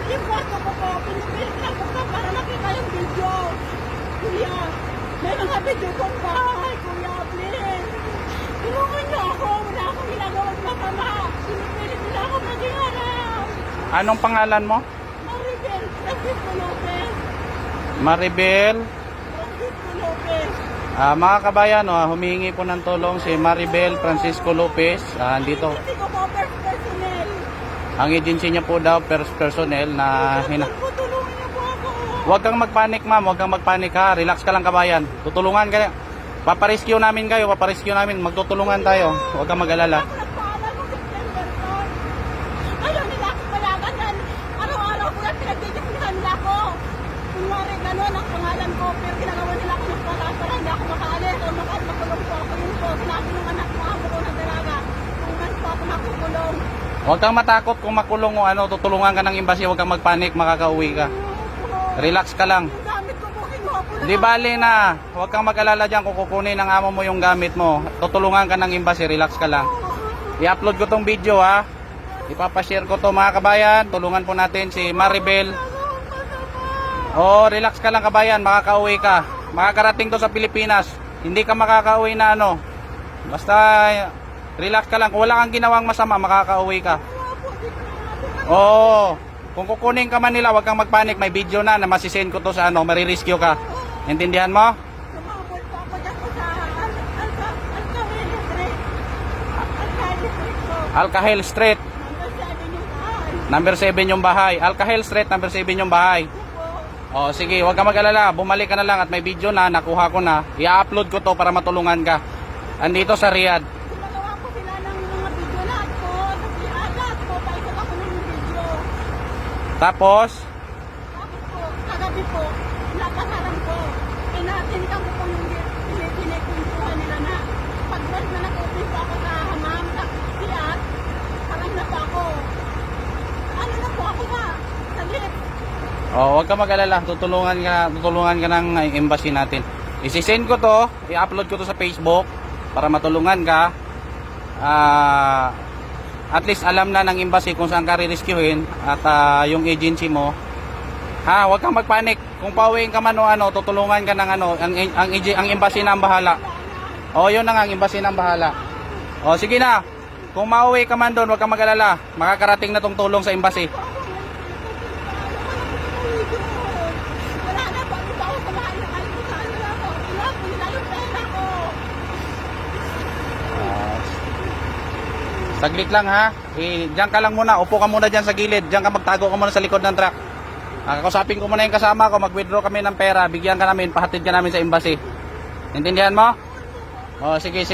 Yung kwarto ko po, pinipilit lang ko po para makita yung video. Kuya, may mga video kong bahay, kuya, please. Tulungan niyo ako, wala akong ginagawang masama. Pinipilit nila ako maging harap. Anong pangalan mo? Maribel, Francisco Lopez. Maribel. Francisco Lopez. Mga kabayan, humingi po ng tulong si Maribel Francisco Lopez. Andito. Hindi ko po first personnel. Ang agency niya po daw, first personnel na Tulungan niyo po ako. Huwag kang magpanik, ma'am. Huwag kang magpanik, ha. Relax ka lang, kabayan. Tutulungan ka. Paparescue namin kayo. Paparescue namin. Magtutulungan tayo. Huwag kang mag-alala. Ako nagpaalam mo September to. Ayaw nila ako palagan yan. Araw-araw ko yan pinagdidiklihan nila ako. Kunwari gano'n ang pangalan ko. Pero ginagawa nila ako ng para hindi ako makaalis. O makulong po ako yun po. Sinabi ng anak mo ako ko ng dalaga. Kung mas po ako makukulong. Huwag kang matakot kung makulong o ano. Tutulungan ka ng embassy. Huwag kang magpanik. Makakauwi ka. Relax ka lang. Yung gamit ko po kinuha po Di bali na. Huwag kang mag-alala dyan kung kukunin ng amo mo yung gamit mo. Tutulungan ka ng embassy. Relax ka lang. I-upload ko tong video, ha. Ipapashare ko to, mga kabayan. Tulungan po natin si Maribel. Relax ka lang, kabayan. Makakauwi ka. Makakarating to sa Pilipinas. Hindi ka makakauwi na ano. Basta relax ka lang. Kung wala kang ginawang masama, makakauwi ka. Kung kukunin ka man nila, huwag kang magpanik. May video na masisend ko to sa ano, marirescue ka. Intindihan mo? Sumabot po ako dyan po sa Alcahel Street. Alcahel Street po. Alcahel Street. Number 7 yung bahay. Number 7 yung bahay. Alcahel Street, number 7 yung bahay. Sige, huwag kang mag-alala. Bumalik ka na lang at may video na, nakuha ko na. I-upload ko to para matulungan ka. Andito sa Riyadh. Gumagawa ko sila ng mga video lahat po. Lahat po, paikot ako ng video. Tapos, Tapos po, kagabi po, nakasaran ko. Tinitang ko po yung pinagpuntuhan nila na pag-rest na nag-open po ako sa hamam, sa siyat, parang na po ako. Ano na po ako na? Sa lift. huwag kang mag-alala. Tutulungan ka ng embassy natin. Isisend ko to, i-upload ko to sa Facebook para matulungan ka. At least alam na ng embassy kung saan ka re-rescuehin at yung agency mo. Huwag kang magpanik. Kung pauwiin ka man o ano, tutulungan ka ng ano, ang embassy na ang bahala. Yun na nga, ang embassy na ang bahala. Sige na. Kung mauwi ka man doon, huwag kang mag-alala. Makakarating na tong tulong sa embassy. Wala na po, hindi pa ako kumain ng almusal. Wala po, wala po, nila yung pera ko. Saglit lang, ha. Diyan ka lang muna. Upo ka muna dyan sa gilid. Diyan ka magtago ka muna sa likod ng truck. Kakusapin ko muna yung kasama ko. Mag-withdraw kami ng pera. Bigyan ka namin. Pahatid ka namin sa embassy. Intindihan mo? Sige.